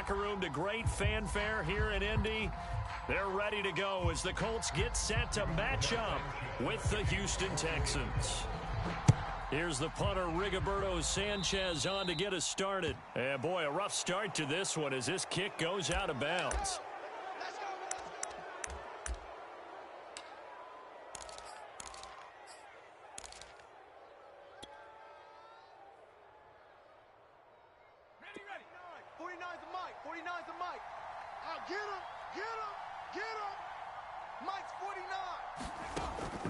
locker room to great fanfare here in Indy. They're ready to go as the Colts get set to match up with the Houston Texans. Here's the punter, Rigoberto Sanchez, on to get us started. And boy, a rough start to this one as this kick goes out of bounds.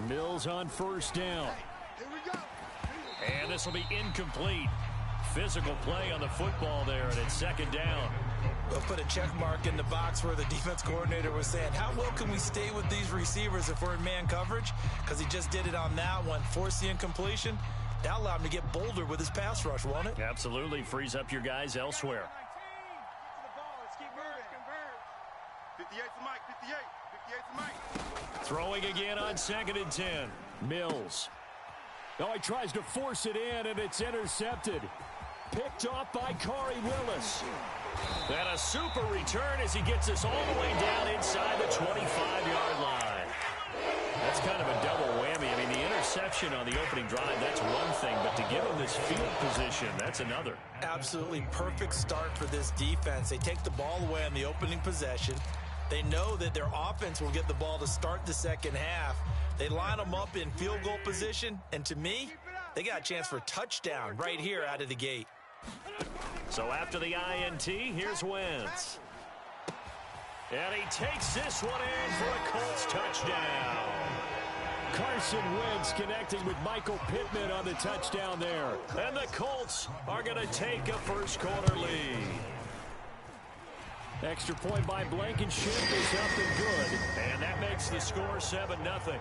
Mills on first down. Here we go. And this will be incomplete. Physical play on the football there, and it's second down. We'll put a check mark in the box where the defense coordinator was saying, how well can we stay with these receivers if we're in man coverage? Because he just did it on that one. Force the incompletion. That allowed him to get bolder with his pass rush, won't it? Absolutely. Frees up your guys elsewhere. 58's the mic, 58. 58's the mic. Throwing again on 2nd and 10. Mills. Oh, he tries to force it in, and it's intercepted. Picked off by Corey Willis. And a super return as he gets us all the way down inside the 25-yard line. That's kind of a double whammy. I mean, the interception on the opening drive, that's one thing, but to give him this field position, that's another. Absolutely perfect start for this defense. They take the ball away on the opening possession. They know that their offense will get the ball to start the second half. They line them up in field goal position, and to me, they got a chance for a touchdown right here out of the gate. So after the INT, here's Wentz. And he takes this one in for a Colts touchdown. Carson Wentz connecting with Michael Pittman on the touchdown there. And the Colts are going to take a first-quarter lead. Extra point by Blankenship is up and good. And that makes the score 7-0.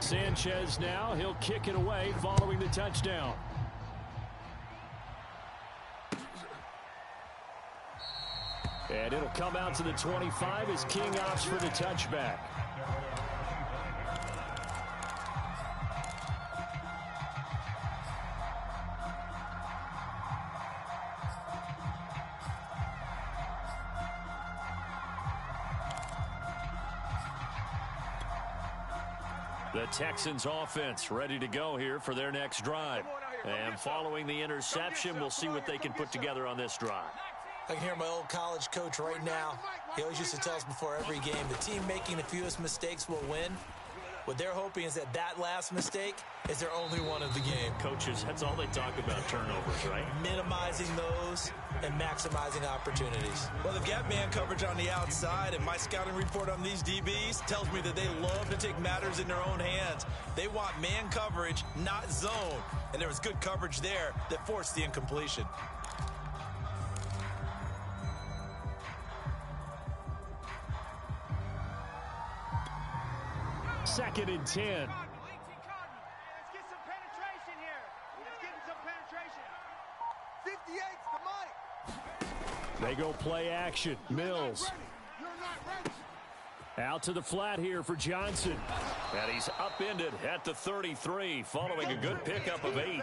Sanchez now, he'll kick it away following the touchdown. And it'll come out to the 25 as King opts for the touchback. The Texans offense ready to go here for their next drive. And following the interception, we'll see what they can put together on this drive. I can hear my old college coach right now. He always used to tell us before every game, the team making the fewest mistakes will win. What they're hoping is that that last mistake is their only one of the game. Coaches, that's all they talk about, turnovers, right? Minimizing those and maximizing opportunities. Well, they've got man coverage on the outside, and my scouting report on these DBs tells me that they love to take matters in their own hands. They want man coverage, not zone. And there was good coverage there that forced the incompletion. Second and 10. Let's get some penetration here. Let's get some penetration. 58's the mic. They go play action. Mills. Out to the flat here for Johnson. And he's upended at the 33 following a good pickup of 8.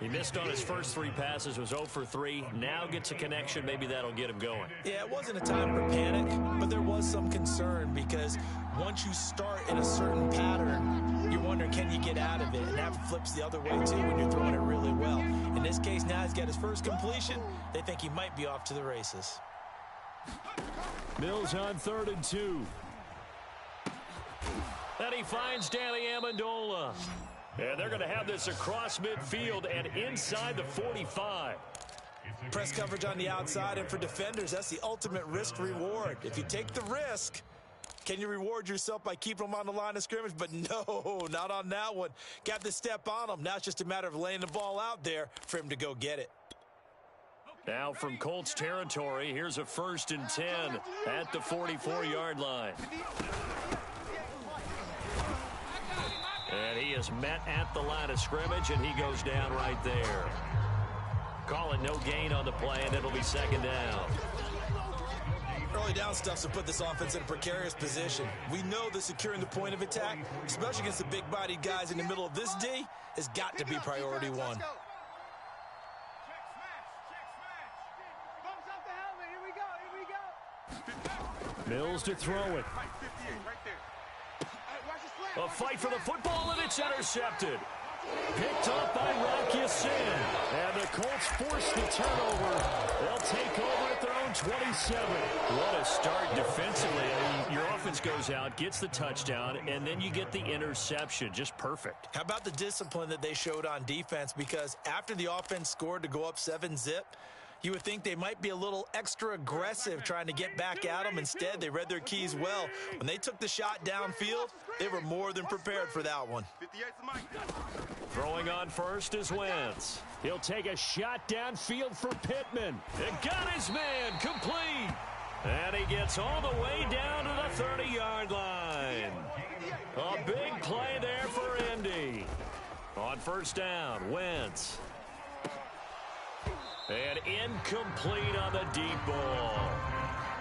He missed on his first 3 passes, was 0 for 3. Now gets a connection. Maybe that'll get him going. Yeah, it wasn't a time for panic, but there was some concern because once you start in a certain pattern, you're wondering, can you get out of it? And that flips the other way, too, when you're throwing it really well. In this case, now he's got his first completion. They think he might be off to the races. Mills on 3rd and 2. And he finds Danny Amendola. And they're going to have this across midfield and inside the 45. Press coverage on the outside, and for defenders, that's the ultimate risk-reward. If you take the risk, can you reward yourself by keeping them on the line of scrimmage? But no, not on that one. Got the step on him. Now it's just a matter of laying the ball out there for him to go get it. Now from Colts territory, here's a 1st and 10 at the 44-yard line. And he is met at the line of scrimmage, and he goes down right there. Calling no gain on the play, and it'll be 2nd down. Early down stuffs have put this offense in a precarious position. We know that securing the point of attack, especially against the big-bodied guys in the middle of this D, has got to be priority one. Mills to throw it. A fight for the football, and it's intercepted. Picked up by Rocky Sin. And the Colts force the turnover. They'll take over at their own 27. What a start defensively. I mean, your offense goes out, gets the touchdown, and then you get the interception. Just perfect. How about the discipline that they showed on defense? Because after the offense scored to go up 7-zip, you would think they might be a little extra aggressive trying to get back at them. Instead, they read their keys well. When they took the shot downfield, they were more than prepared for that one. Throwing on first is Wentz. He'll take a shot downfield for Pittman. It got his man complete. And he gets all the way down to the 30-yard line. A big play there for Indy. On first down, Wentz. And incomplete on the deep ball.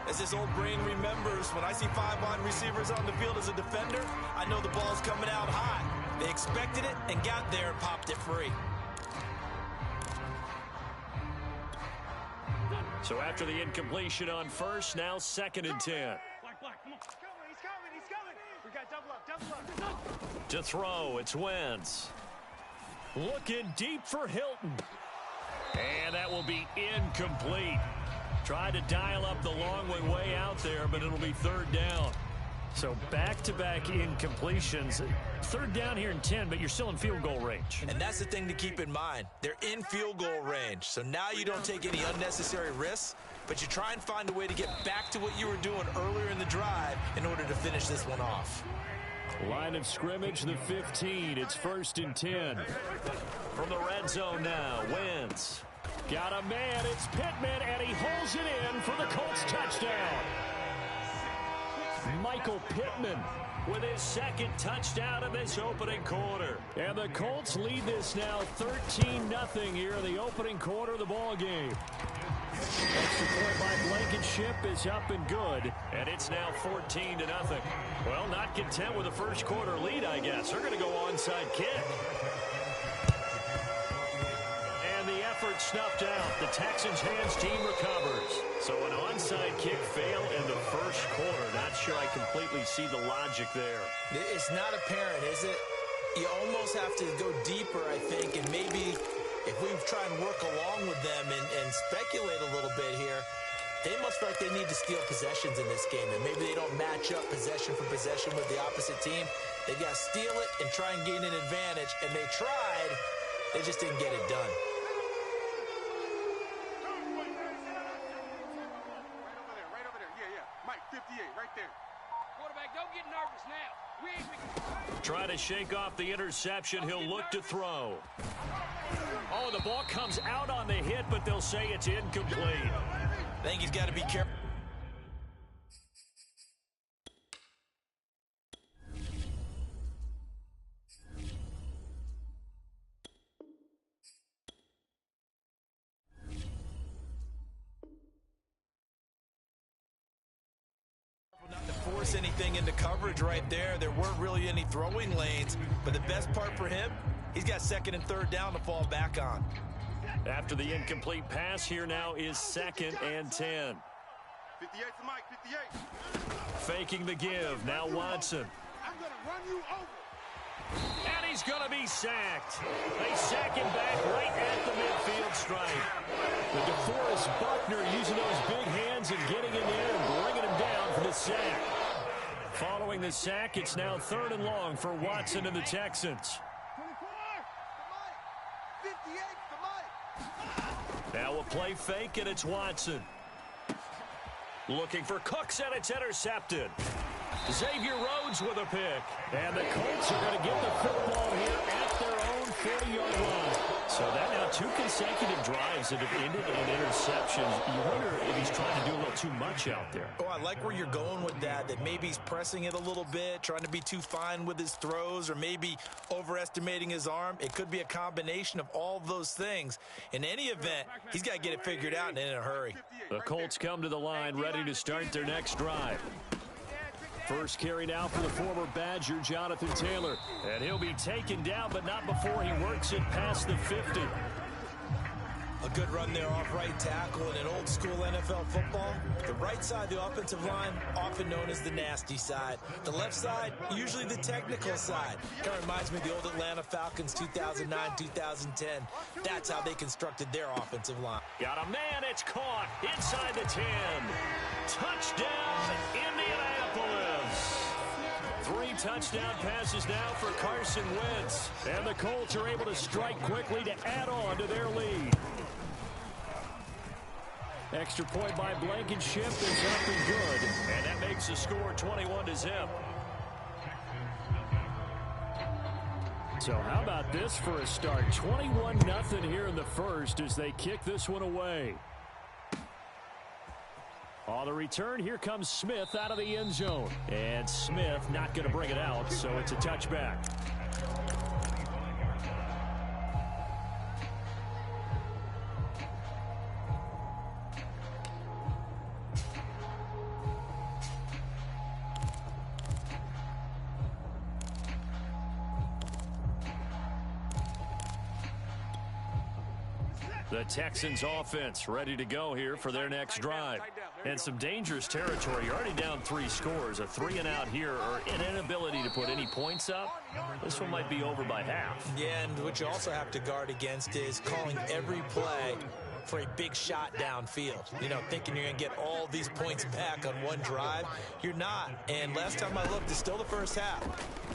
As this old brain remembers, when I see 5 wide receivers on the field as a defender, I know the ball's coming out high. They expected it and got there and popped it free. So after the incompletion on first, now 2nd and 10. Black, come on. He's coming. We got double up. To throw, it's Wentz. Looking deep for Hilton. And that will be incomplete. Tried to dial up the long way out there, but it'll be 3rd down. So back-to-back incompletions. 3rd down here in 10, but you're still in field goal range. And that's the thing to keep in mind. They're in field goal range. So now you don't take any unnecessary risks, but you try and find a way to get back to what you were doing earlier in the drive in order to finish this one off. Line of scrimmage, the 15. It's 1st and 10. From the red zone now, Wentz. Got a man, it's Pittman, and he holds it in for the Colts touchdown. Michael Pittman with his 2nd touchdown in this opening quarter. And the Colts lead this now 13-0 here in the opening quarter of the ball game. Extra point by Blankenship is up and good, and it's now 14-0. Well, not content with the first quarter lead, I guess. They're going to go onside kick. And the effort snuffed out. The Texans' hands team recovers. So an onside kick fail in the first quarter. Not sure I completely see the logic there. It's not apparent, is it? You almost have to go deeper, I think, and maybe if we try and work along with them and speculate a little bit here, they must feel like they need to steal possessions in this game, and maybe they don't match up possession for possession with the opposite team. They got to steal it and try and gain an advantage, and they tried. They just didn't get it done. Right over there. Yeah. Mike, 58, right there. Quarterback, don't get nervous now. Try to shake off the interception. He'll look to throw. Oh, the ball comes out on the hit, but they'll say it's incomplete. I think he's got to be careful. Not to force anything into coverage right there. There weren't really any throwing lanes, but the best part for him, he's got 2nd and 3rd down to fall back on. After the incomplete pass, here now is 2nd and 10. 58 to Mike, 58. Faking the give. Now Watson. I'm going to run you over. And he's going to be sacked. They sack him back right at the midfield stripe. The DeForest Buckner using those big hands and getting in there and bringing him down for the sack. Following the sack, it's now 3rd and long for Watson and the Texans. 58 to Mike. Now a play fake, and it's Watson. Looking for Cooks, and it's intercepted. Xavier Rhodes with a pick. And the Colts are going to get the football here at their own 40-yard line. So that now 2 consecutive drives that have ended in interceptions. You wonder if he's trying to do a little too much out there. Oh, I like where you're going with that maybe he's pressing it a little bit, trying to be too fine with his throws, or maybe overestimating his arm. It could be a combination of all of those things. In any event, he's got to get it figured out and in a hurry. The Colts come to the line ready to start their next drive. First carry now for the former Badger, Jonathan Taylor. And he'll be taken down, but not before he works it past the 50. A good run there off right tackle in an old school NFL football. The right side of the offensive line, often known as the nasty side. The left side, usually the technical side. Kind of reminds me of the old Atlanta Falcons 2009-2010. That's how they constructed their offensive line. Got a man, it's caught inside the 10. Touchdown, Indianapolis. 3 touchdown passes now for Carson Wentz. And the Colts are able to strike quickly to add on to their lead. Extra point by Blankenship is up and good. And that makes the score 21-0. So how about this for a start? 21-0 here in the first as they kick this one away. On the return, here comes Smith out of the end zone. And Smith not going to bring it out, so it's a touchback. The Texans offense ready to go here for their next drive. And some dangerous territory. You're already down 3 scores. A 3-and-out here, or an inability to put any points up. This one might be over by half. Yeah, and what you also have to guard against is calling every play for a big shot downfield. You know, thinking you're going to get all these points back on one drive. You're not. And last time I looked, it's still the first half.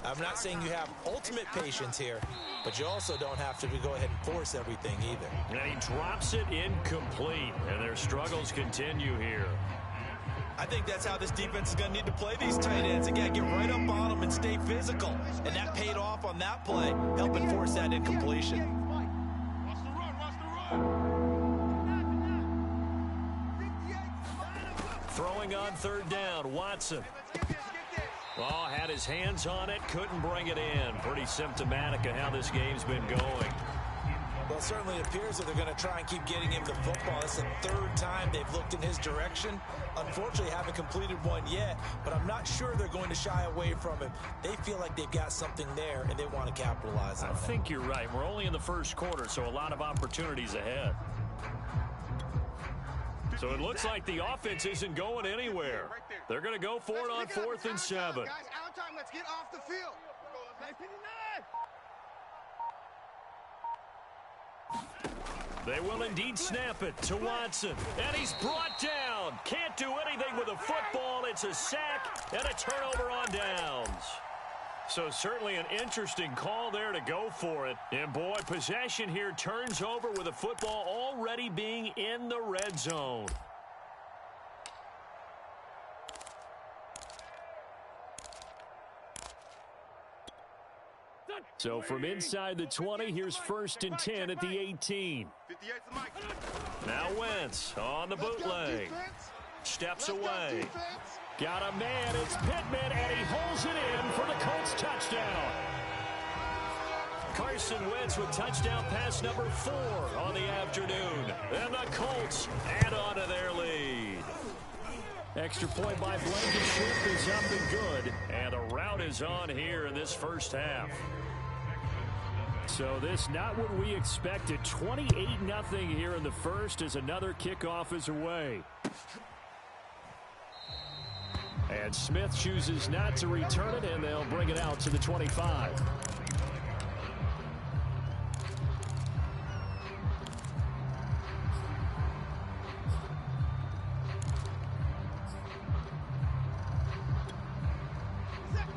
I'm not saying you have ultimate patience here, but you also don't have to go ahead and force everything either. And he drops it incomplete, and their struggles continue here. I think that's how this defense is going to need to play these tight ends. Again, get right up on them and stay physical. And that paid off on that play, helping force that incompletion. Watch the run. Throwing on 3rd down, Watson. Oh, had his hands on it, couldn't bring it in. Pretty symptomatic of how this game's been going. Well, it certainly appears that they're going to try and keep getting him the football. It's the 3rd time they've looked in his direction. Unfortunately, haven't completed one yet, but I'm not sure they're going to shy away from him. They feel like they've got something there, and they want to capitalize on it. I think you're right. We're only in the first quarter, so a lot of opportunities ahead. So it looks like the offense isn't going anywhere. They're going to go for it on 4th and 7. Guys, out time. Let's get off the field. They will indeed snap it to Watson. And he's brought down. Can't do anything with a football. It's a sack and a turnover on downs. So certainly an interesting call there to go for it. And boy, possession here turns over with a football already being in the red zone. So from inside the 20, here's 1st and 10 at the 18. Now Wentz on the bootleg. Steps away. Got a man, it's Pittman, and he holds it in for the Colts touchdown. Carson Wentz with touchdown pass number 4 on the afternoon. And the Colts add on to their lead. Extra point by Blankenship is up and good. And the route is on here in this first half. So this not what we expected. 28-0 here in the first as another kickoff is away. And Smith chooses not to return it, and they'll bring it out to the 25.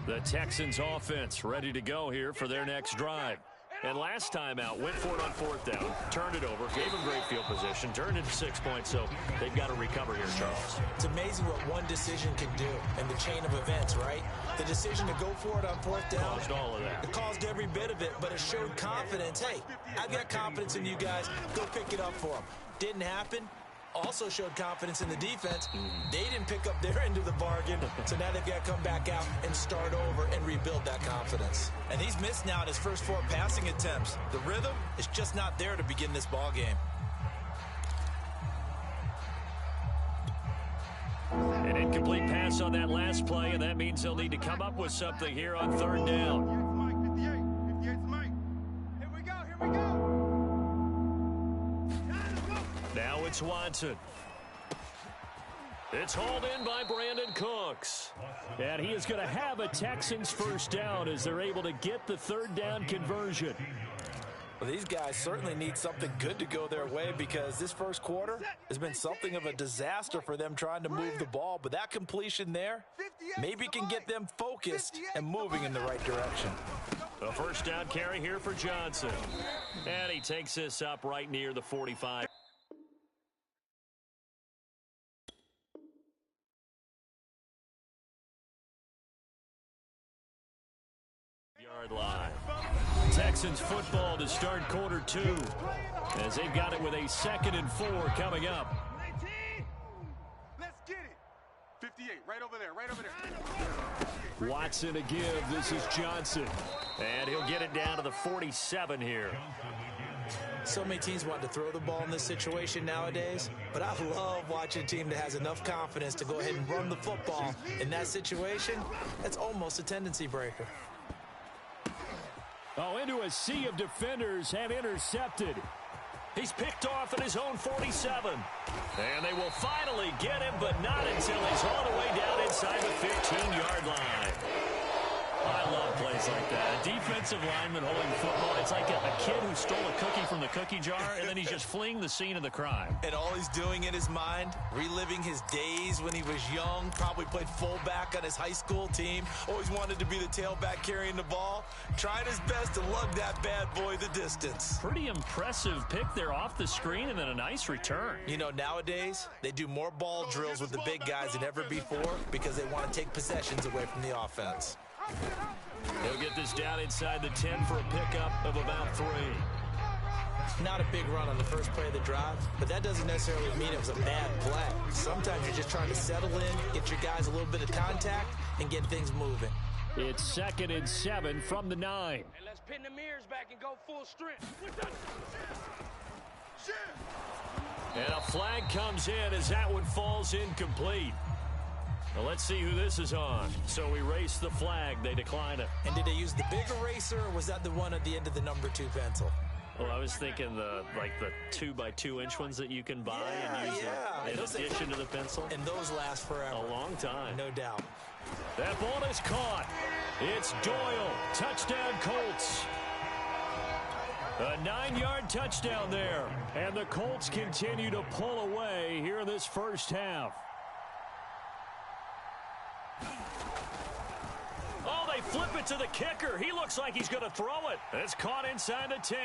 The Texans offense ready to go here for their next drive. And last time out, went for it on 4th down, turned it over, gave them great field position, turned it to 6 points, so they've got to recover here, Charles. It's amazing what one decision can do in the chain of events, right? The decision to go for it on 4th down. Caused all of that. It caused every bit of it, but it showed confidence. Hey, I've got confidence in you guys. Go pick it up for them. Didn't happen. Also showed confidence in the defense. They didn't pick up their end of the bargain, so now they've got to come back out and start over and rebuild that confidence. And he's missed now in his first 4 passing attempts. The rhythm is just not there to begin this ball game. An incomplete pass on that last play, and that means they'll need to come up with something here on 3rd down. 58's Mike. Here we go, here we go. Now it's Watson. It's hauled in by Brandon Cooks. And he is going to have a Texans first down as they're able to get the 3rd down conversion. Well, these guys certainly need something good to go their way because this first quarter has been something of a disaster for them trying to move the ball. But that completion there maybe can get them focused and moving in the right direction. A first down carry here for Johnson. And he takes this up right near the 45. Line. Texans football to start quarter 2 as they've got it with a 2nd and 4 coming up. Let's get it. 58, right over there, right over there. Watson a give. This is Johnson. And he'll get it down to the 47 here. So many teams want to throw the ball in this situation nowadays, but I love watching a team that has enough confidence to go ahead and run the football. In that situation, that's almost a tendency breaker. Oh, into a sea of defenders and intercepted. He's picked off at his own 47. And they will finally get him, but not until he's all the way down inside the 15-yard line. I love plays like that. A defensive lineman holding football. It's like a kid who stole a cookie from the cookie jar, and then he's just fleeing the scene of the crime. And all he's doing in his mind, reliving his days when he was young, probably played fullback on his high school team, always wanted to be the tailback carrying the ball, trying his best to lug that bad boy the distance. Pretty impressive pick there off the screen, and then a nice return. You know, nowadays, they do more ball drills with the big guys than ever before because they want to take possessions away from the offense. He'll get this down inside the 10 for a pickup of about 3. Not a big run on the first play of the drive, but that doesn't necessarily mean it was a bad play. Sometimes you're just trying to settle in, get your guys a little bit of contact, and get things moving. It's 2nd and 7 from the 9. Hey, let's pin the mirrors back and go full strength. And a flag comes in as that one falls incomplete. Well, let's see who this is on. So we race the flag. They decline it. And did they use the big eraser, or was that the one at the end of the number 2 pencil? Well, I was thinking the 2x2-inch ones that you can buy and use in addition to the pencil. And those last forever. A long time. No doubt. That ball is caught. It's Doyle. Touchdown, Colts. A 9-yard touchdown there. And the Colts continue to pull away here in this first half. Oh, they flip it to the kicker. He looks like he's going to throw it. It's caught inside the 10.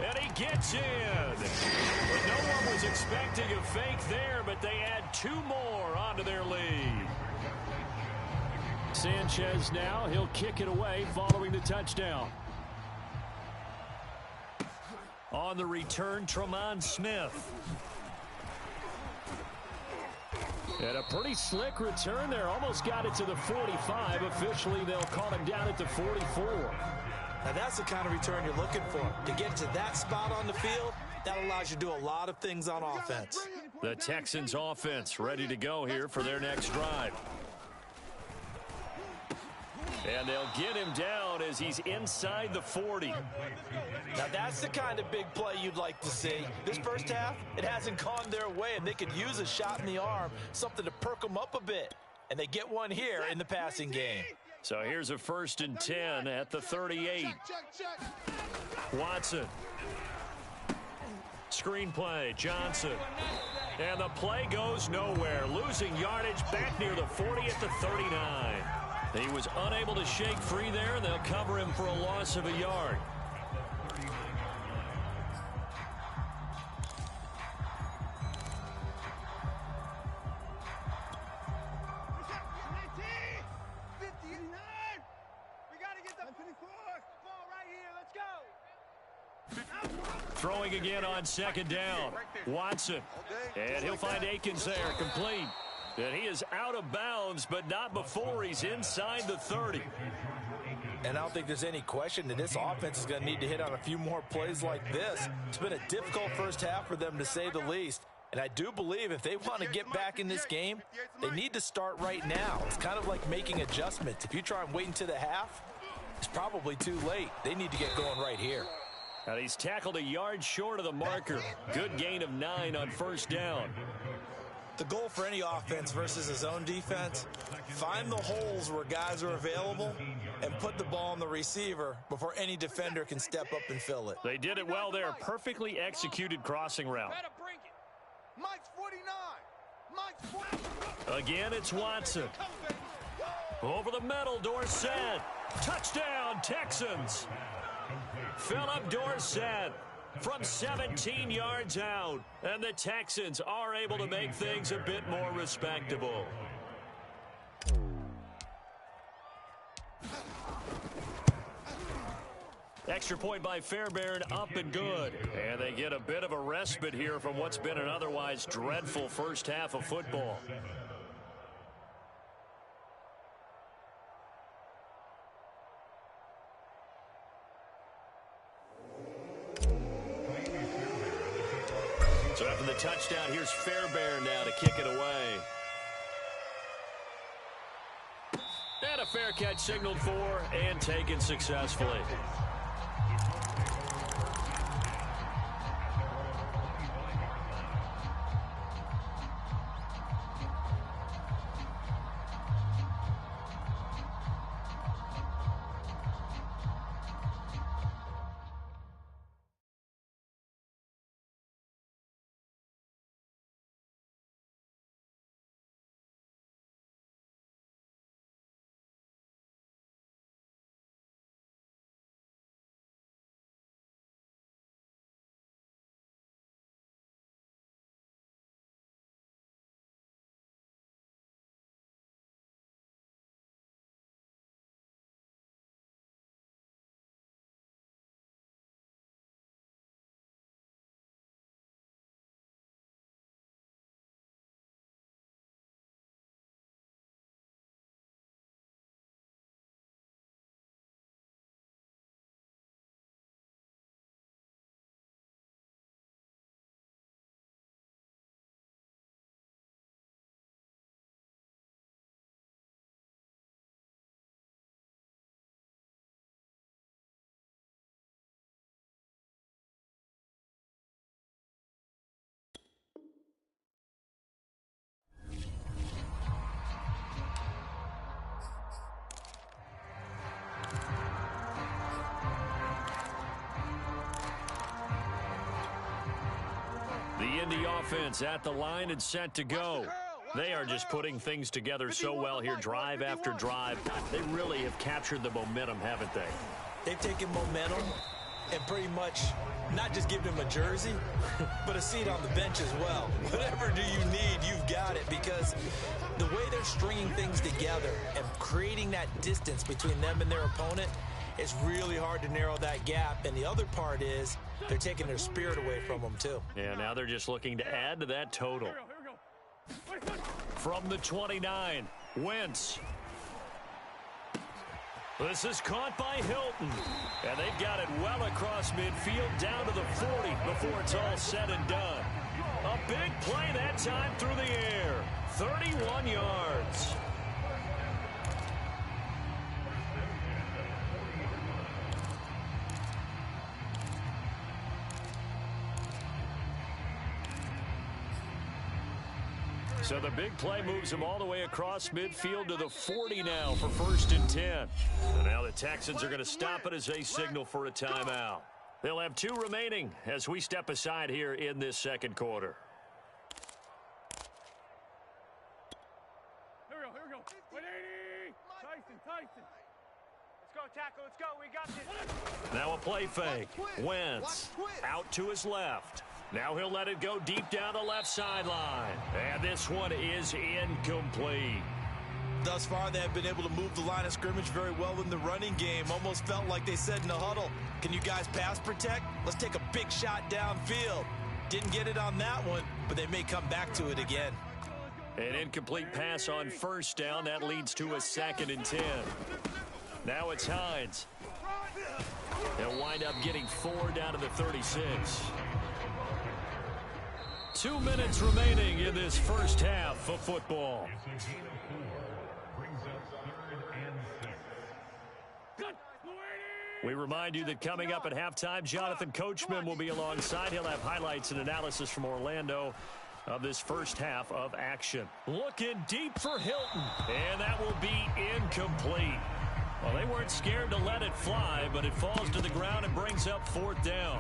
And he gets in. But no one was expecting a fake there, but they add 2 more onto their lead. Sanchez now, he'll kick it away following the touchdown. On the return, Tremont Smith. And a pretty slick return there. Almost got it to the 45. Officially, they'll call him down at the 44. Now, that's the kind of return you're looking for. To get to that spot on the field, that allows you to do a lot of things on offense. The Texans offense ready to go here for their next drive. And they'll get him down as he's inside the 40. Now, that's the kind of big play you'd like to see. This first half, it hasn't gone their way, and they could use a shot in the arm, something to perk them up a bit. And they get one here in the passing game. So here's a 1st and 10 at the 38. Watson. Screen play, Johnson. And the play goes nowhere. Losing yardage back near the 40 at the 39. He was unable to shake free there. They'll cover him for a loss of a yard. Throwing again on second down. Watson. And he'll find Akins there, complete. And he is out of bounds, but not before he's inside the 30. And I don't think there's any question that this offense is going to need to hit on a few more plays like this. It's been a difficult first half for them, to say the least. And I do believe if they want to get back in this game, they need to start right now. It's kind of like making adjustments. If you try and wait until the half, it's probably too late. They need to get going right here. And he's tackled a yard short of the marker. Good gain of 9 on first down. The goal for any offense versus his own defense, find the holes where guys are available and put the ball on the receiver before any defender can step up and fill it. They did it well there. Perfectly executed crossing route. Mike's 49. Mike's 49. Again, it's Watson. Over the middle, Dorsett. Touchdown, Texans. Philip Dorsett from 17 yards out. And the Texans are able to make things a bit more respectable. Extra point by Fairbairn, up and good. And they get a bit of a respite here from what's been an otherwise dreadful first half of football. So after the touchdown, here's Fairbairn now to kick it away. And a fair catch signaled for and taken successfully. The Indy offense at the line and set to go. They are just putting things together so well here, drive after drive. They really have captured the momentum, haven't they? They've taken momentum and pretty much not just given him a jersey, but a seat on the bench as well. Whatever do you need, you've got it, because the way they're stringing things together and creating that distance between them and their opponent, it's really hard to narrow that gap. And the other part is they're taking their spirit away from them, too. Yeah, now they're just looking to add to that total. From the 29, Wentz. This is caught by Hilton. And they've got it well across midfield down to the 40 before it's all said and done. A big play that time through the air. 31 yards. So the big play moves them all the way across midfield to the 40 now for 1st and 10. So now the Texans are going to stop it as they signal for a timeout. They'll have 2 remaining as we step aside here in this second quarter. Here we go. 180. Tyson. Let's go, tackle. Let's go. We got this. Now a play fake. Wentz out to his left. Now he'll let it go deep down the left sideline. And this one is incomplete. Thus far, they have been able to move the line of scrimmage very well in the running game. Almost felt like they said in the huddle, can you guys pass protect? Let's take a big shot downfield. Didn't get it on that one, but they may come back to it again. An incomplete pass on first down. That leads to a 2nd and 10. Now it's Hines. They'll wind up getting 4 down to the 36. 2 minutes remaining in this first half of football. We remind you that coming up at halftime, Jonathan Coachman will be alongside. He'll have highlights and analysis from Orlando of this first half of action. Looking deep for Hilton, and that will be incomplete. Well, they weren't scared to let it fly, but it falls to the ground and brings up 4th down.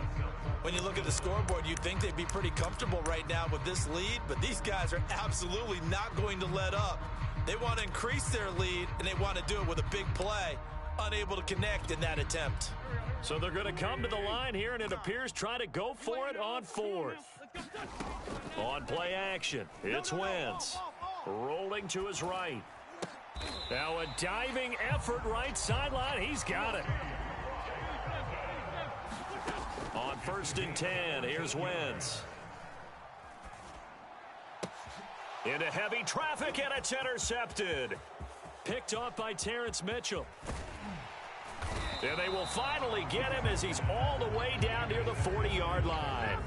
When you look at the scoreboard, you'd think they'd be pretty comfortable right now with this lead, but these guys are absolutely not going to let up. They want to increase their lead, and they want to do it with a big play. Unable to connect in that attempt. So they're going to come to the line here, and it appears try to go for it on 4th. On play action, it's Wentz. Rolling to his right. Now a diving effort right sideline. He's got it. On 1st and 10, here's Wentz. Into heavy traffic, and it's intercepted. Picked off by Terrence Mitchell. And they will finally get him as he's all the way down near the 40-yard line.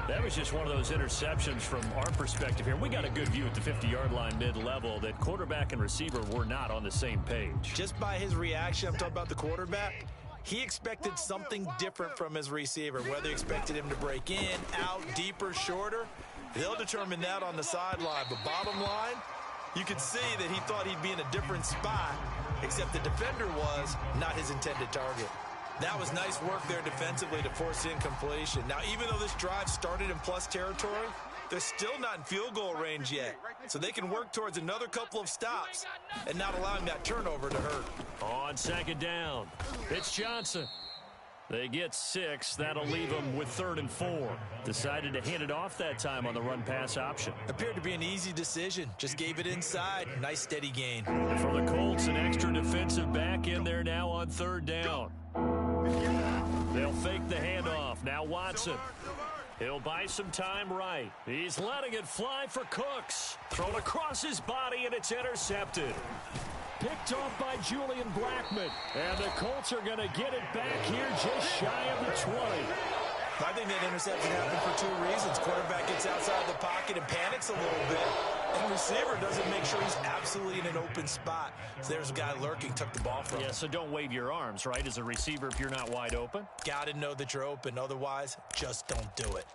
That was just one of those interceptions from our perspective here. We got a good view at the 50-yard line mid-level that quarterback and receiver were not on the same page. Just by his reaction, I'm talking about the quarterback, he expected something different from his receiver. Whether he expected him to break in, out, deeper, shorter, they'll determine that on the sideline. But bottom line, you could see that he thought he'd be in a different spot, except the defender was not his intended target. That was nice work there defensively to force incompletion. Now, even though this drive started in plus territory, they're still not in field goal range yet. So they can work towards another couple of stops and not allowing that turnover to hurt. On 2nd down, it's Johnson. They get 6. That'll leave them with 3rd and 4. Decided to hand it off that time on the run-pass option. Appeared to be an easy decision. Just gave it inside. Nice steady gain. And for the Colts, an extra defensive back in there now on 3rd down. They'll fake the handoff. Now Watson. He'll buy some time right. He's letting it fly for Cooks. Thrown across his body, and it's intercepted. Picked off by Julian Blackmon. And the Colts are going to get it back here just shy of the 20. I think that interception happened for 2 reasons. Quarterback gets outside the pocket and panics a little bit. And receiver doesn't make sure he's absolutely in an open spot. So there's a guy lurking, took the ball from him. Yeah, so don't wave your arms, right, as a receiver if you're not wide open? Got to know that you're open. Otherwise, just don't do it.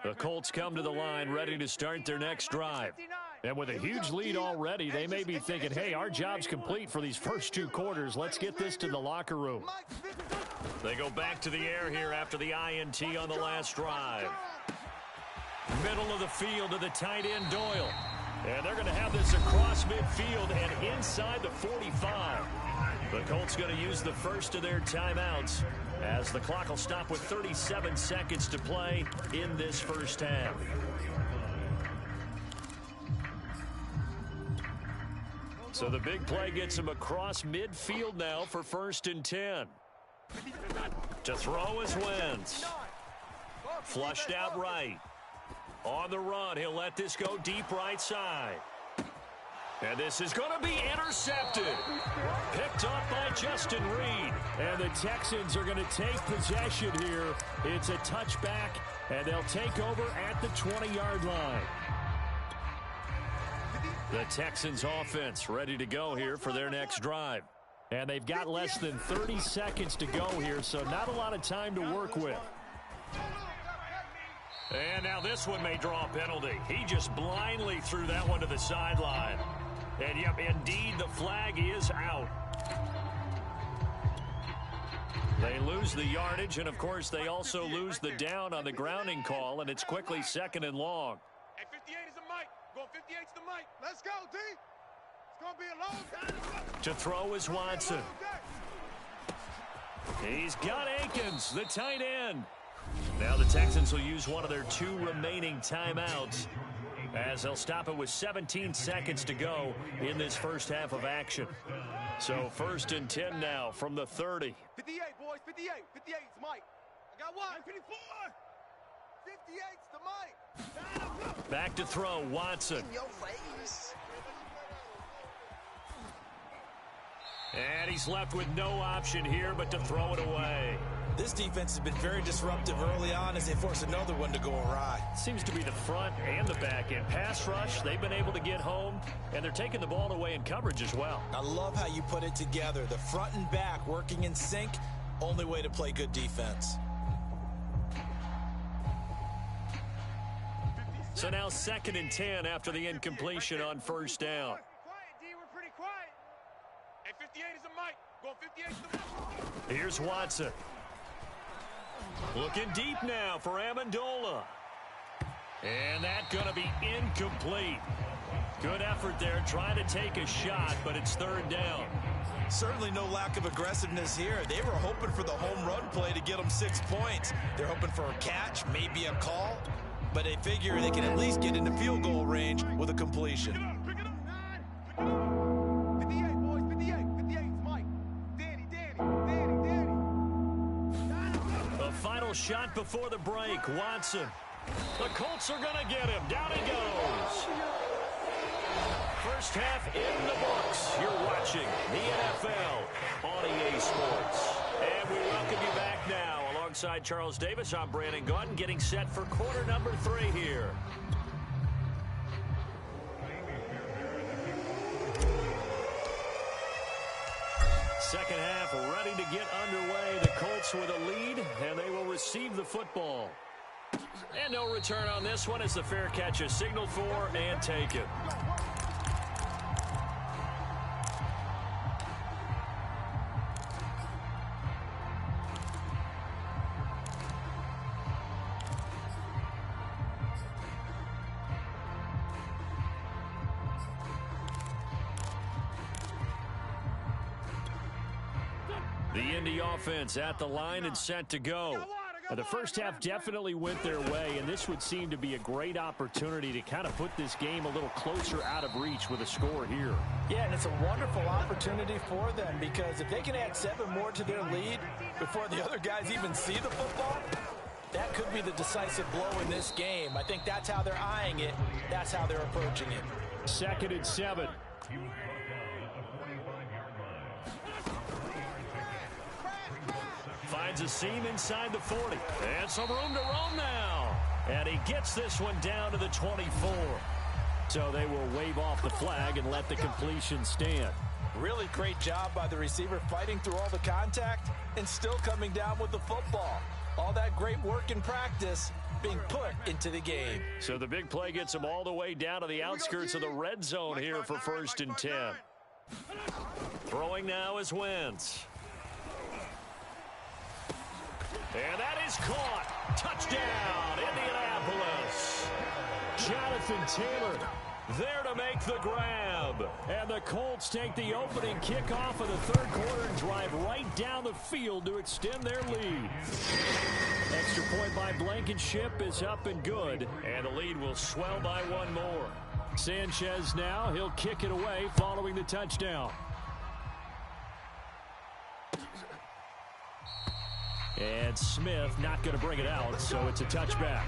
The Colts come to the line ready to start their next drive. And with a huge lead already, they may be thinking, hey, our job's complete for these first 2 quarters. Let's get this to the locker room. They go back to the air here after the INT on the last drive. Middle of the field to the tight end, Doyle. And they're going to have this across midfield and inside the 45. The Colts going to use the first of their timeouts as the clock will stop with 37 seconds to play in this first half. So the big play gets him across midfield now for 1st and 10. To throw is Wentz. Flushed out right. On the run, he'll let this go deep right side. And this is going to be intercepted. Picked up by Justin Reed. And the Texans are going to take possession here. It's a touchback, and they'll take over at the 20-yard line. The Texans offense ready to go here for their next drive. And they've got less than 30 seconds to go here, so not a lot of time to work with. And now this one may draw a penalty. He just blindly threw that one to the sideline. And, yep, indeed, the flag is out. They lose the yardage, and, of course, they also lose the down on the grounding call, and it's quickly 2nd and long. Hey, 58 is the mic. Going 58's the mic. Let's go, D. It's going to be a long time. To throw is Watson. He's got Akins, the tight end. Now the Texans will use one of their 2 remaining timeouts as they'll stop it with 17 seconds to go in this first half of action. So 1st and 10 now from the 30. 58, boys, 58. 58's Mike. I got one. 54. 58's the Mike. Back to throw, Watson. In your face. And he's left with no option here but to throw it away. This defense has been very disruptive early on as they force another one to go awry. Seems to be the front and the back end. Pass rush, they've been able to get home, and they're taking the ball away in coverage as well. I love how you put it together. The front and back working in sync, only way to play good defense. So now 2nd and 10 after the incompletion on 1st down. Quiet, D. We're pretty quiet. Hey, 58 is the Mike. Going 58 is the Mike. Here's Watson. Looking deep now for Amendola. And that's going to be incomplete. Good effort there trying to take a shot, but it's 3rd down. Certainly no lack of aggressiveness here. They were hoping for the home run play to get them 6 points. They're hoping for a catch, maybe a call, but they figure they can at least get into field goal range with a completion. Pick it up. 58, boys, 58. 58's Mike. Danny. The final shot before the break, Watson. The Colts are going to get him. Down he goes. First half in the books. You're watching the NFL on EA Sports. And we welcome you back now. Alongside Charles Davis, I'm Brandon Gaudin, getting set for quarter number 3 here. Second half ready to get underway. The Colts with a lead, and they will receive the football. And no return on this one as the fair catch is signaled for and taken. The Indy offense at the line and set to go. The first half definitely went their way, and this would seem to be a great opportunity to kind of put this game a little closer out of reach with a score here. Yeah, and it's a wonderful opportunity for them because if they can add 7 more to their lead before the other guys even see the football, that could be the decisive blow in this game. I think that's how they're eyeing it. That's how they're approaching it. 2nd and 7. Finds a seam inside the 40. And some room to roam now. And he gets this one down to the 24. So they will wave off the flag and let the completion stand. Really great job by the receiver fighting through all the contact and still coming down with the football. All that great work in practice being put into the game. So the big play gets them all the way down to the outskirts of the red zone here for 1st and 10. Throwing now is Wentz. And that is caught. Touchdown, Indianapolis. Jonathan Taylor there to make the grab. And the Colts take the opening kickoff of the 3rd quarter and drive right down the field to extend their lead. Extra point by Blankenship is up and good. And the lead will swell by 1 more. Sanchez now, he'll kick it away following the touchdown. And Smith not going to bring it out, so it's a touchback.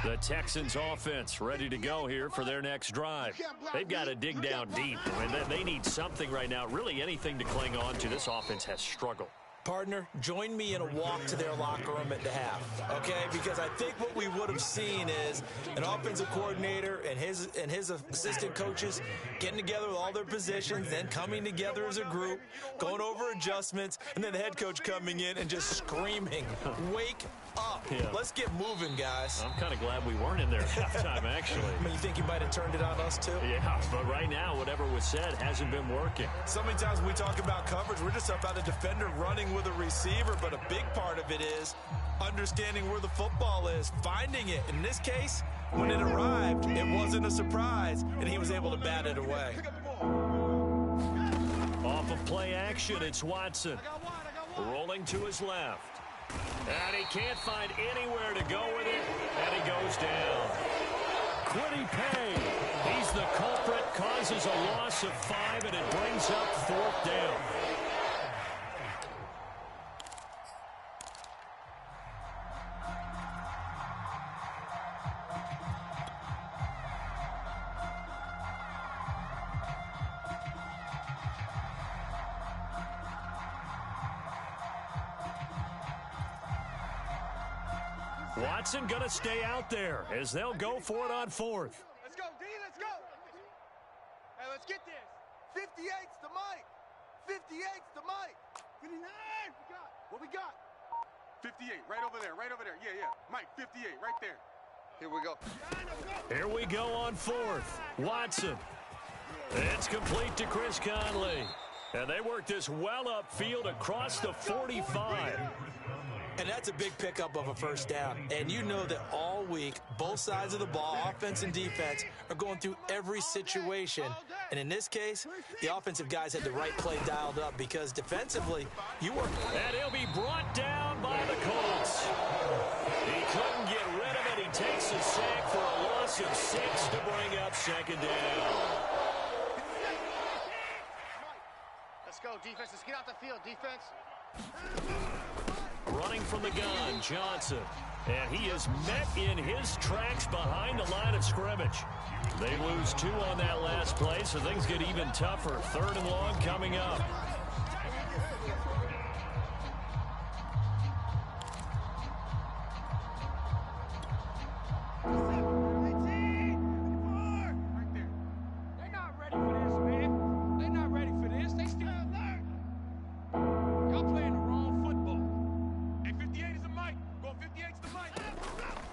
The Texans offense ready to go here for their next drive. They've got to dig down deep. I mean, they need something right now, really anything to cling on to. This offense has struggled. Partner, join me in a walk to their locker room at the half, okay? Because I think what we would have seen is an offensive coordinator and his assistant coaches getting together with all their positions, then coming together as a group, going over adjustments, and then the head coach coming in and just screaming, "Wake up. Yeah. Let's get moving, guys. I'm kind of glad we weren't in there at halftime, actually. I mean, you think you might have turned it on us, too? Yeah, but right now, whatever was said hasn't been working. So many times when we talk about coverage, we're just about a defender running with a receiver, but a big part of it is understanding where the football is, finding it. In this case, when it arrived, it wasn't a surprise, and he was able to bat it away. Off of play action, it's Watson. Rolling to his left. And he can't find anywhere to go with it, and he goes down. Quiddy Pay, he's the culprit, causes a loss of 5, and it brings up 4th down. Watson going to stay out there as they'll go for it on 4th. Let's go, D, let's go. Hey, let's get this. 58's the Mike. 58's the Mike. 59. What we got? 58, right over there, right over there. Yeah. Mike, 58, right there. Here we go. Here we go on 4th. Watson. It's complete to Chris Conley. And they work this well upfield across the 45. And that's a big pickup of a first down. And you know that all week, both sides of the ball, offense and defense, are going through every situation. And in this case, the offensive guys had the right play dialed up because defensively, you were... And he'll be brought down by the Colts. He couldn't get rid of it. He takes a sack for a loss of 6 to bring up 2nd down. Let's go, defense. Let's get out the field, defense. Running from the gun, Johnson. And he is met in his tracks behind the line of scrimmage. They lose 2 on that last play, so things get even tougher. 3rd and long coming up. They're not ready for this, man. They're not ready for this. They still learn. Y'all playing the wrong football. Hey, 58 is the Mike. Go 58's the Mike.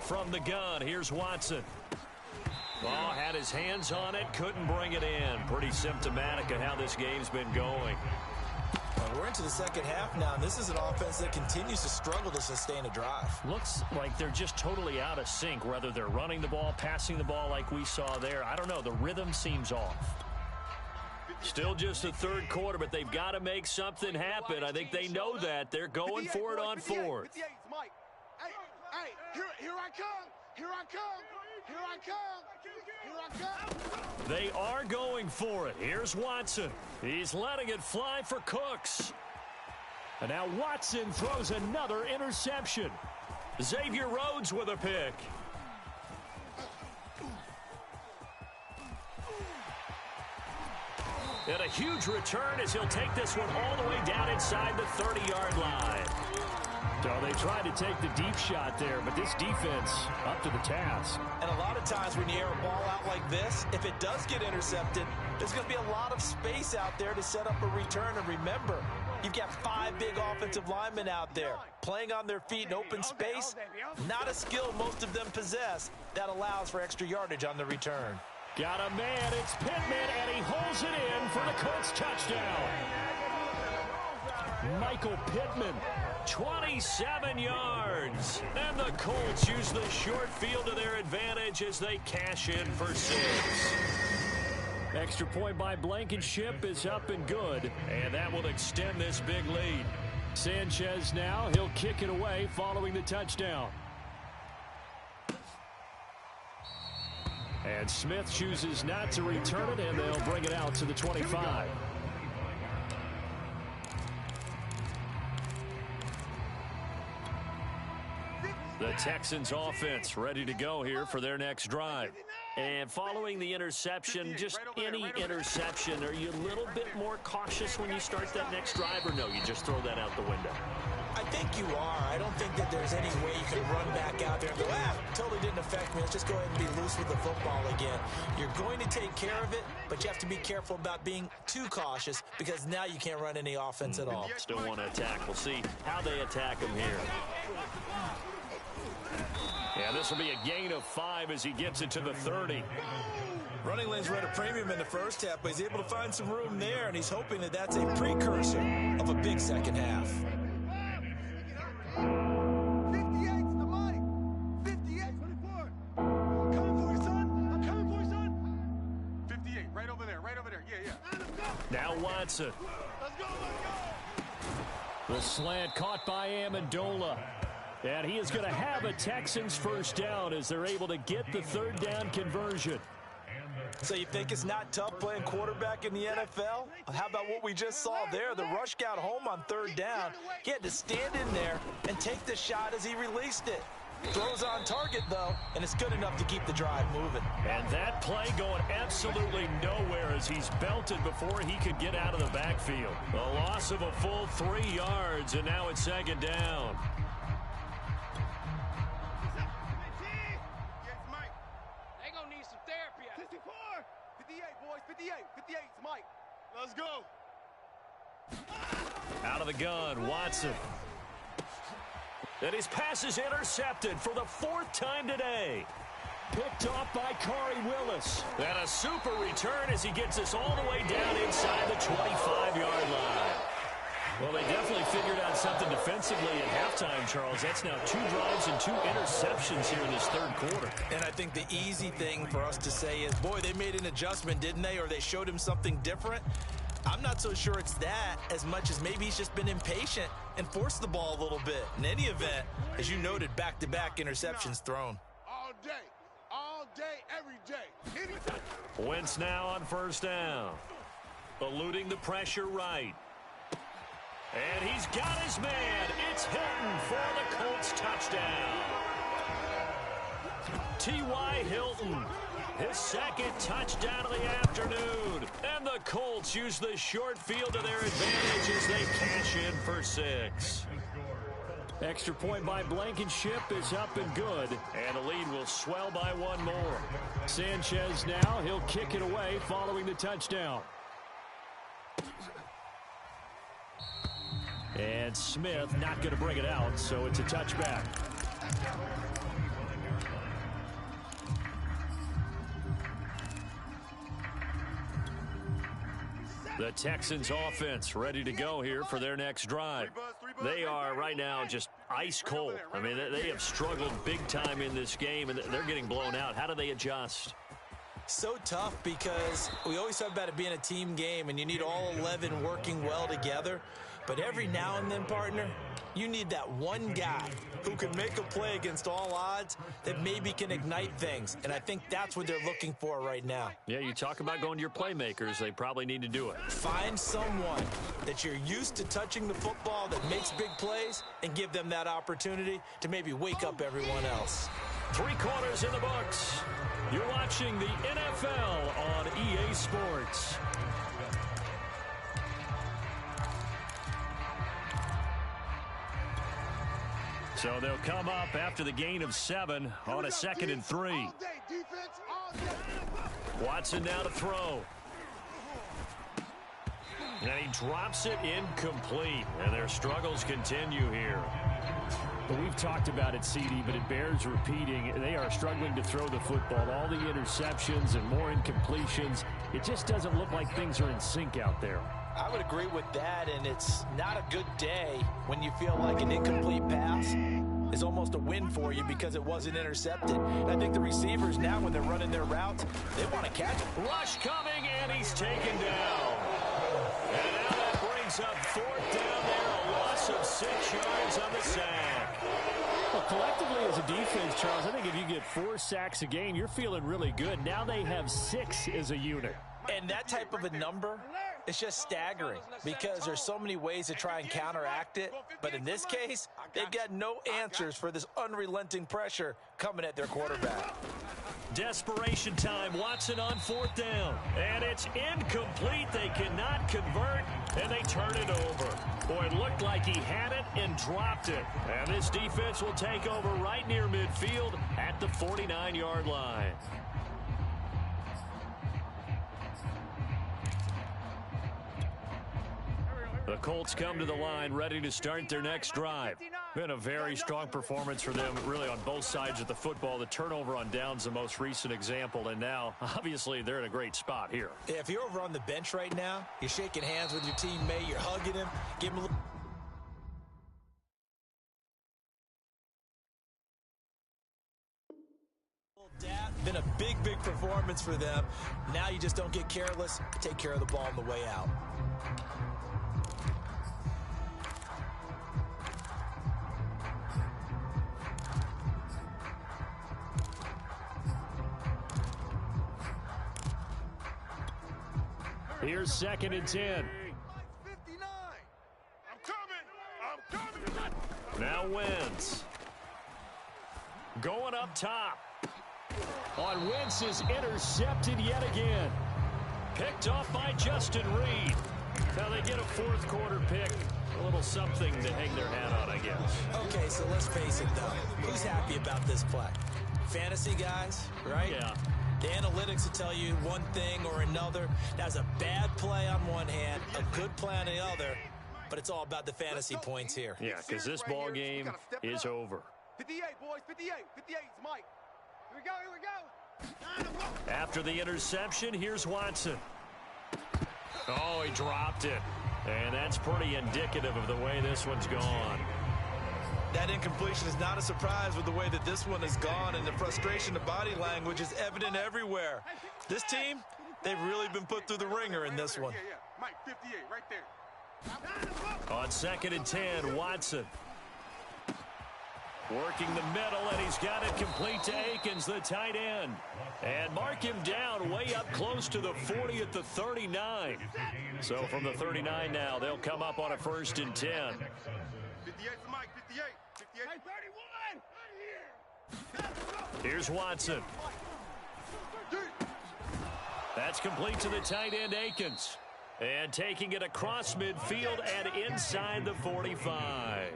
From the gun, here's Watson. Oh, had his hands on it, couldn't bring it in. Pretty symptomatic of how this game's been going. Well, we're into the second half now, and this is an offense that continues to struggle to sustain a drive. Looks like they're just totally out of sync, whether they're running the ball, passing the ball like we saw there. I don't know, the rhythm seems off. Still just the 3rd quarter, but they've got to make something happen. I think they know that. They're going for it on 4th. 58's Mike. Hey, here I come. Here I come. Here I come. Here I come. They are going for it. Here's Watson. He's letting it fly for Cooks. And now Watson throws another interception. Xavier Rhodes with a pick. And a huge return as he'll take this one all the way down inside the 30-yard line. So they tried to take the deep shot there, but this defense up to the task. And a lot of times when you air a ball out like this, if it does get intercepted, there's going to be a lot of space out there to set up a return. And remember, you've got 5 big offensive linemen out there playing on their feet in open space. Not a skill most of them possess that allows for extra yardage on the return. Got a man, it's Pittman, and he holds it in for the Colts touchdown. Michael Pittman, 27 yards. And the Colts use the short field to their advantage as they cash in for 6. Extra point by Blankenship is up and good, and that will extend this big lead. Sanchez now, he'll kick it away following the touchdown. And Smith chooses not to return it, and they'll bring it out to the 25. The Texans offense ready to go here for their next drive. And following the interception, just any interception, are you a little bit more cautious when you start that next drive, or no, you just throw that out the window? I think you are. I don't think that there's any way you can run back out there and go, totally didn't affect me. Let's just go ahead and be loose with the football again. You're going to take care of it, but you have to be careful about being too cautious because now you can't run any offense at all. Still want to attack. We'll see how they attack them here. Yeah, this will be a gain of 5 as he gets it to the 30. Running lanes were at a premium in the first half, but he's able to find some room there, and he's hoping that that's a precursor of a big second half. 58's the mic. 58. 24. I'm coming for you, son. I'm coming for you, son. 58, right over there, right over there. Yeah, yeah. Now Watson. Let's go, let's go. The slant caught by Amendola. And he is going to have a Texans first down as they're able to get the third down conversion. So you think it's not tough playing quarterback in the NFL? How about what we just saw there? The rush got home on third down. He had to stand in there and take the shot as he released it. Throws on target, though, and it's good enough to keep the drive moving. And that play going absolutely nowhere as he's belted before he could get out of the backfield. A loss of a full 3 yards, and now it's second down. They gonna need some therapy. 54. 58, boys. 58. 58's Mike. Let's go. Out of the gun, Watson. And his pass is intercepted for the 4th time today. Picked off by Corey Willis. And a super return as he gets us all the way down inside the 25-yard line. Well, they definitely figured out something defensively at halftime, Charles. That's now 2 drives and 2 interceptions here in this third quarter. And I think the easy thing for us to say is, boy, they made an adjustment, didn't they? Or they showed him something different. I'm not so sure it's that as much as maybe he's just been impatient and forced the ball a little bit. In any event, as you noted, back-to-back interceptions thrown. All day, every day. Anytime. Wentz now on first down. Eluding the pressure right. And he's got his man. It's Hilton for the Colts touchdown. T.Y. Hilton, his 2nd touchdown of the afternoon. And the Colts use the short field to their advantage as they cash in for 6. Extra point by Blankenship is up and good. And the lead will swell by 1 more. Sanchez now, he'll kick it away following the touchdown. And Smith not going to bring it out, so it's a touchback. The Texans offense ready to go here for their next drive. They are right now just ice cold. I mean, they have struggled big time in this game, and they're getting blown out. How do they adjust? So tough because we always talk about it being a team game, and you need all 11 working well together. But every now and then, partner, you need that one guy who can make a play against all odds that maybe can ignite things. And I think that's what they're looking for right now. Yeah, you talk about going to your playmakers. They probably need to do it. Find someone that you're used to touching the football that makes big plays and give them that opportunity to maybe wake up everyone else. 3 quarters in the books. You're watching the NFL on EA Sports. So they'll come up after the gain of 7 on a 2nd and 3. All day, defense, all day. Watson now to throw. And he drops it incomplete. And their struggles continue here. But we've talked about it, CD, but it bears repeating. They are struggling to throw the football. All the interceptions and more incompletions. It just doesn't look like things are in sync out there. I would agree with that, and it's not a good day when you feel like an incomplete pass is almost a win for you because it wasn't intercepted. And I think the receivers now, when they're running their routes, they want to catch it. Rush coming, and he's taken down. And now that brings up 4th down there, a loss of 6 yards on the sack. Well, collectively as a defense, Charles, I think if you get 4 sacks a game, you're feeling really good. Now they have 6 as a unit. And that type of a number, it's just staggering because there's so many ways to try and counteract it. But in this case, they've got no answers for this unrelenting pressure coming at their quarterback. Desperation time. Watson on 4th down. And it's incomplete. They cannot convert, and they turn it over. Boy, it looked like he had it and dropped it. And this defense will take over right near midfield at the 49-yard line. The Colts come to the line ready to start their next drive. Been a very strong performance for them, really, on both sides of the football. The turnover on downs, the most recent example, and now, obviously, they're in a great spot here. Yeah, if you're over on the bench right now, you're shaking hands with your teammate, you're hugging him, give him a little... Been a big, big performance for them. Now you just don't get careless. Take care of the ball on the way out. Here's 2nd and 10. 59. I'm coming. Now Wentz. Going up top. On Wentz is intercepted yet again. Picked off by Justin Reed. Now they get a 4th quarter pick. A little something to hang their hat on, I guess. Okay, so let's face it, though. Who's happy about this play? Fantasy guys, right? Yeah. The analytics will tell you one thing or another. That's a bad play on one hand, a good play on the other, but it's all about the fantasy points here. Yeah, because this ball game is over. 58, boys, 58. 58 is Mike. Here we go. After the interception, here's Watson. Oh, he dropped it. And that's pretty indicative of the way this one's gone. That incompletion is not a surprise with the way that this one has gone, and the frustration, the body language is evident everywhere. This team, they've really been put through the ringer in this one. Yeah. Mike, 58, right there. On 2nd and 10, Watson. Working the middle, and he's got it complete to Akins, the tight end. And mark him down way up close to the 40 at the 39. So from the 39 now, they'll come up on a 1st and 10. 58 to Mike, 58. 58. Hey, 31. Here's Watson. That's complete to the tight end, Akins. And taking it across midfield and inside the 45.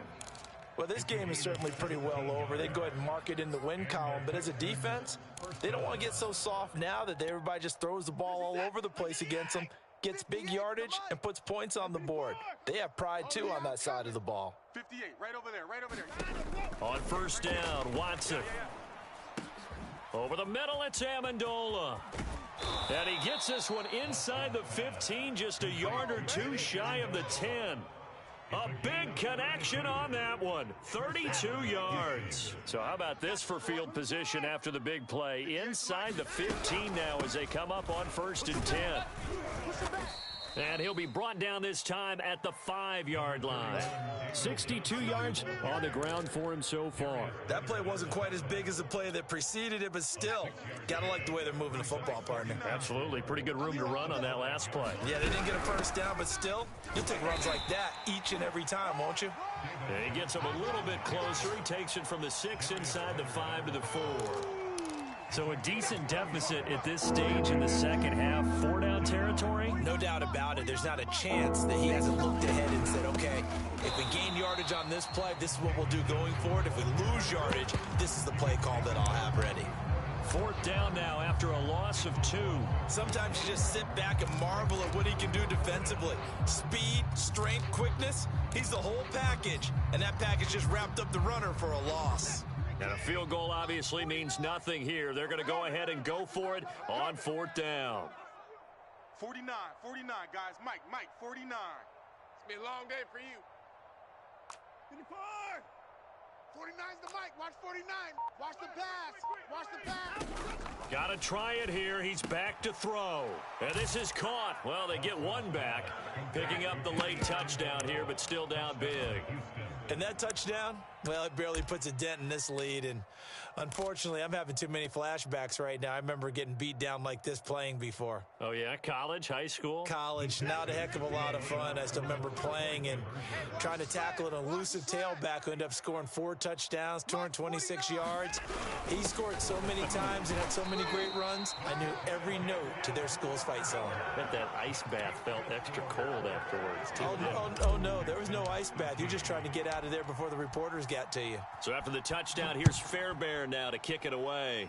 Well, this game is certainly pretty well over. They'd go ahead and mark it in the win column. But as a defense, they don't want to get so soft now that everybody just throws the ball all over the place against them, gets big yardage, and puts points on the board. They have pride, too, on that side of the ball. 58, right over there. On 1st down, Watson. Over the middle, it's Amendola. And he gets this one inside the 15, just a yard or two shy of the 10. A big connection on that one. 32 yards. So how about this for field position after the big play? Inside the 15 now as they come up on 1st and 10. And he'll be brought down this time at the 5-yard line. 62 yards on the ground for him so far. That play wasn't quite as big as the play that preceded it, but still, got to like the way they're moving the football, partner. Absolutely. Pretty good room to run on that last play. Yeah, they didn't get a 1st down, but still, you'll take runs like that each and every time, won't you? And he gets him a little bit closer. He takes it from the 6 inside the 5 to the 4. So a decent deficit at this stage in the second half. 4-down territory? No doubt about it. There's not a chance that he hasn't looked ahead and said, okay, if we gain yardage on this play, this is what we'll do going forward. If we lose yardage, this is the play call that I'll have ready. 4th down now after a loss of 2. Sometimes you just sit back and marvel at what he can do defensively. Speed, strength, quickness, he's the whole package. And that package just wrapped up the runner for a loss. And a field goal obviously means nothing here. They're going to go ahead and go for it on 4th down. 49, guys. Mike, 49. It's been a long day for you. 54. 49's the Mike. Watch 49. Watch the pass. Watch the pass. Got to try it here. He's back to throw. And this is caught. Well, they get one back. Picking up the late touchdown here, but still down big. And that touchdown, well, it barely puts a dent in this lead. And unfortunately, I'm having too many flashbacks right now. I remember getting beat down like this playing before. Oh, yeah? College, high school? College, not a heck of a lot of fun. I still remember playing and trying to tackle an elusive tailback who ended up scoring 4 touchdowns, 226 yards. He scored so many times and had so many great runs. I knew every note to their school's fight song. I bet that ice bath felt extra cold afterwards, too. Oh, no, there was no ice bath. You're just trying to get out of there before the reporters got to you. So after the touchdown, here's Fairbairn now to kick it away.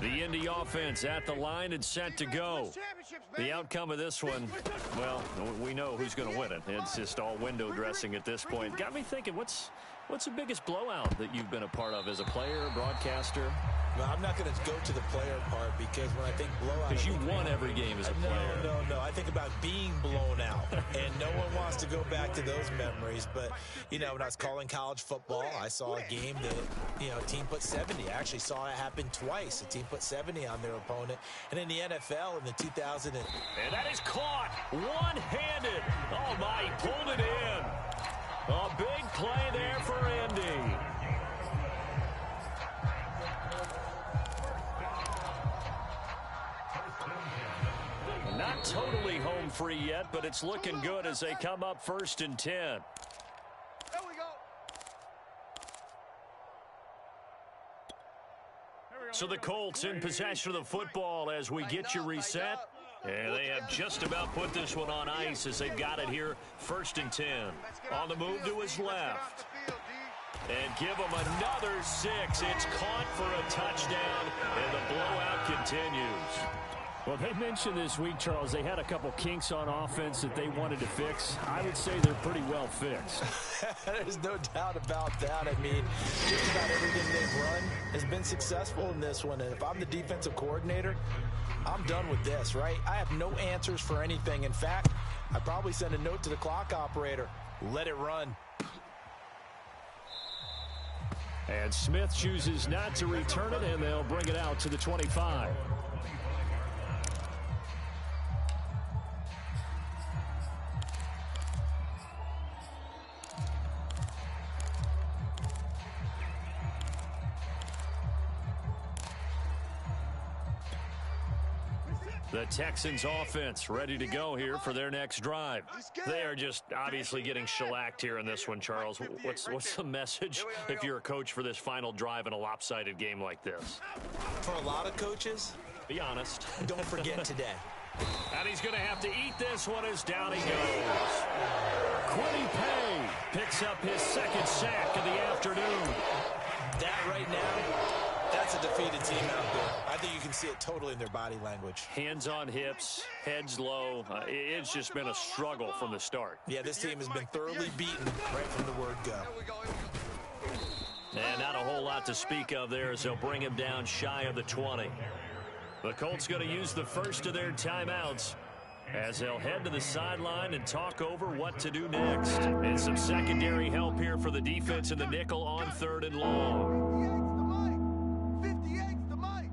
The Indy offense at the line and set to go. The outcome of this one, well, we know who's going to win it. It's just all window dressing at this point. Got me thinking, what's the biggest blowout that you've been a part of as a player, broadcaster? No, I'm not going to go to the player part because when I think blowout... Because you won every game as a player. No. I think about being blown out, and no one wants to go back to those memories. But, you know, when I was calling college football, I saw a game that, you know, a team put 70. I actually saw it happen twice. A team put 70 on their opponent. And in the NFL in the 2000... And that is caught one-handed. Oh, my, he pulled it in. A big play there for Indy. Not totally home free yet, but it's looking good as they come up 1st and 10. There we go. So the Colts in possession of the football as we get you reset. And they have just about put this one on ice as they've got it here, 1st and 10. On the move to his left. And give him another 6. It's caught for a touchdown, and the blowout continues. Well, they mentioned this week, Charles, they had a couple kinks on offense that they wanted to fix. I would say they're pretty well fixed. There's no doubt about that. I mean, just about everything they've run has been successful in this one. And if I'm the defensive coordinator, I'm done with this, right? I have no answers for anything. In fact, I'd probably send a note to the clock operator. Let it run. And Smith chooses not to return it, and they'll bring it out to the 25. The Texans offense ready to go here for their next drive. They are just obviously getting shellacked here in this one, Charles. What's the message if you're a coach for this final drive in a lopsided game like this? For a lot of coaches, be honest. Don't forget today. And he's going to have to eat this one as down he goes. Quiddy Pay picks up his 2nd sack of the afternoon. That right now, that's a defeated team out there. I think you can see it totally in their body language. Hands on hips, heads low. It's just been a struggle from the start. Yeah, this team has been thoroughly beaten right from the word go. And not a whole lot to speak of there as they'll bring him down shy of the 20. The Colts going to use the first of their timeouts as they'll head to the sideline and talk over what to do next. And some secondary help here for the defense in the nickel on 3rd and long. 58's the mic.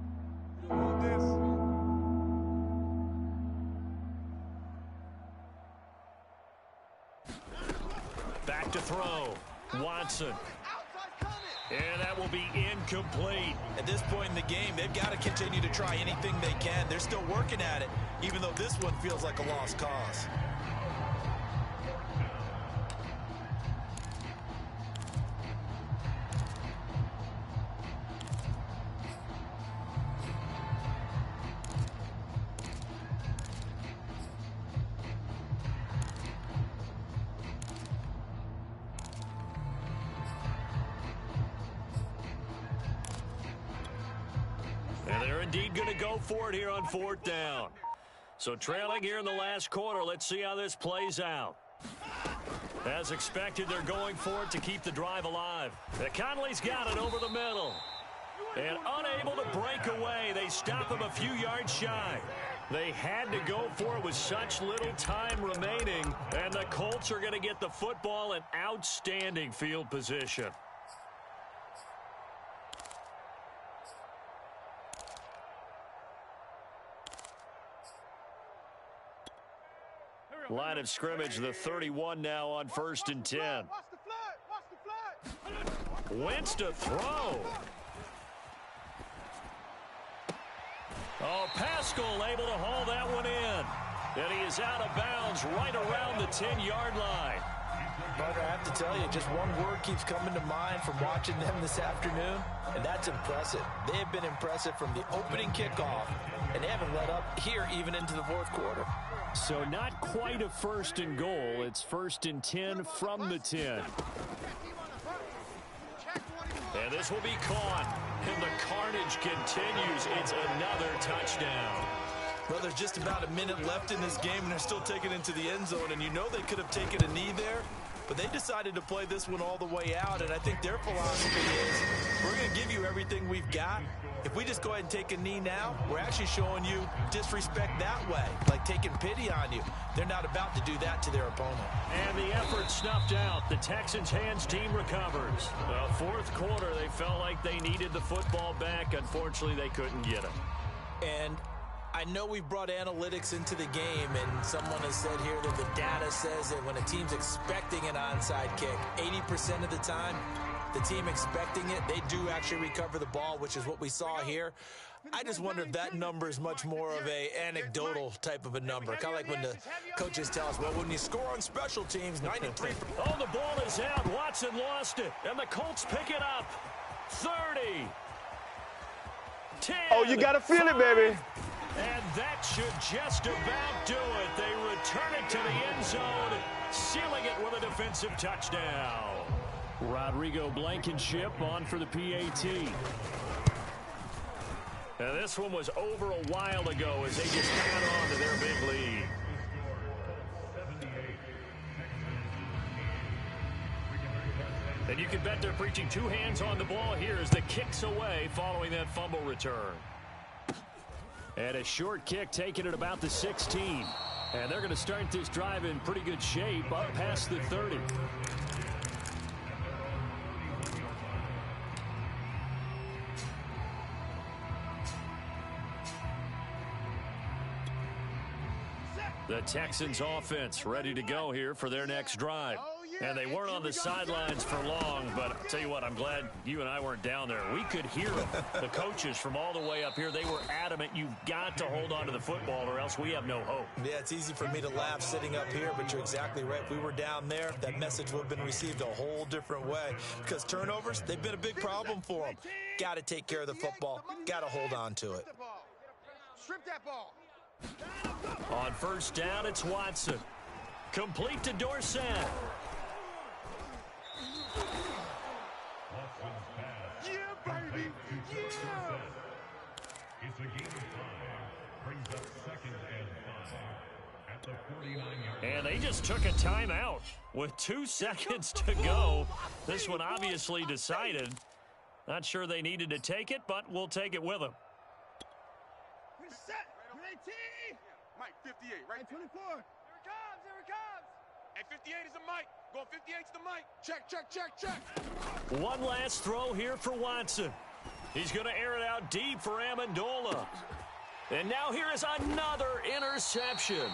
Back to throw. Watson. And that will be incomplete. At this point in the game, they've got to continue to try anything they can. They're still working at it, even though this one feels like a lost cause. And they're indeed going to go for it here on 4th down. So trailing here in the last quarter, let's see how this plays out. As expected, they're going for it to keep the drive alive. Conley's got it over the middle. And unable to break away, they stop him a few yards shy. They had to go for it with such little time remaining, and the Colts are going to get the football in outstanding field position. Line of scrimmage, the 31 now on 1st and 10. Wentz to throw. Oh, Pascal able to haul that one in. And he is out of bounds right around the 10-yard line. Brother, I have to tell you, just one word keeps coming to mind from watching them this afternoon, and that's impressive. They have been impressive from the opening kickoff, and they haven't let up here even into the 4th quarter. So not quite a 1st and goal. It's 1st and 10 from the 10. And this will be caught. And the carnage continues. It's another touchdown. Well, there's just about a minute left in this game, and they're still taking it into the end zone. And you know they could have taken a knee there, but they decided to play this one all the way out. And I think their philosophy is, we're going to give you everything we've got. If we just go ahead and take a knee now, we're actually showing you disrespect that way, like taking pity on you. They're not about to do that to their opponent. And the effort snuffed out. The Texans' hands team recovers. The fourth quarter, they felt like they needed the football back. Unfortunately, they couldn't get it. And I know we've brought analytics into the game, and someone has said here that the data says that when a team's expecting an onside kick, 80% of the time, the team expecting it, they do actually recover the ball, which is what we saw here. I just wonder if that number is much more of a anecdotal type of a number. Kind of like when the coaches tell us, well, when you score on special teams, 93%. Oh, the ball is out. Watson lost it, and the Colts pick it up. 30. 10. Oh, you got to feel it, baby. And that should just about do it. They return it to the end zone, sealing it with a defensive touchdown. Rodrigo Blankenship on for the PAT. Now this one was over a while ago as they just got on to their big lead. And you can bet they're preaching two hands on the ball here as the kick's away following that fumble return. And a short kick taken at about the 16. And they're going to start this drive in pretty good shape up past the 30. The Texans offense ready to go here for their next drive. And they weren't on the sidelines for long, but I'll tell you what, I'm glad you and I weren't down there. We could hear them. The coaches from all the way up here, they were adamant, you've got to hold on to the football or else we have no hope. Yeah, it's easy for me to laugh sitting up here, but you're exactly right. If we were down there, that message would have been received a whole different way. Because turnovers, they've been a big problem for them. Got to take care of the football. Got to hold on to it. Strip that ball. On first down, it's Watson. Complete to Dorsett. Yeah, baby. Yeah. It's a game of 5. Brings up 2nd and 5 at the 49-yard. And they just took a timeout with 2 seconds to go. This one obviously decided. Not sure they needed to take it, but we'll take it with them. Set. 18. Mike, 58, right? 24. Here it comes. Here it comes. Hey, 58 is the Mike. Going 58's the Mike. Check, check, check, check. One last throw here for Watson. He's going to air it out deep for Amendola. And now here is another interception.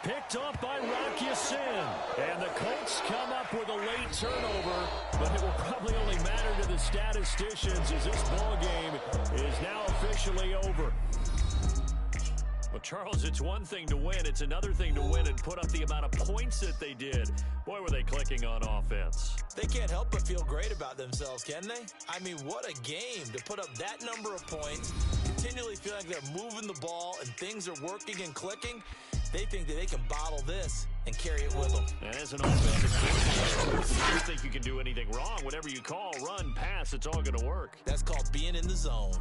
Picked off by Rocky Sin. And the Colts come up with a late turnover, but it will probably only matter to the statisticians as this ball game is now officially over. Well, Charles, it's one thing to win. It's another thing to win and put up the amount of points that they did. Boy, were they clicking on offense. They can't help but feel great about themselves, can they? I mean, what a game to put up that number of points, continually feeling like they're moving the ball and things are working and clicking. They think that they can bottle this and carry it with them. And as an offensive player, you think you can do anything wrong. Whatever you call, run, pass, it's all going to work. That's called being in the zone.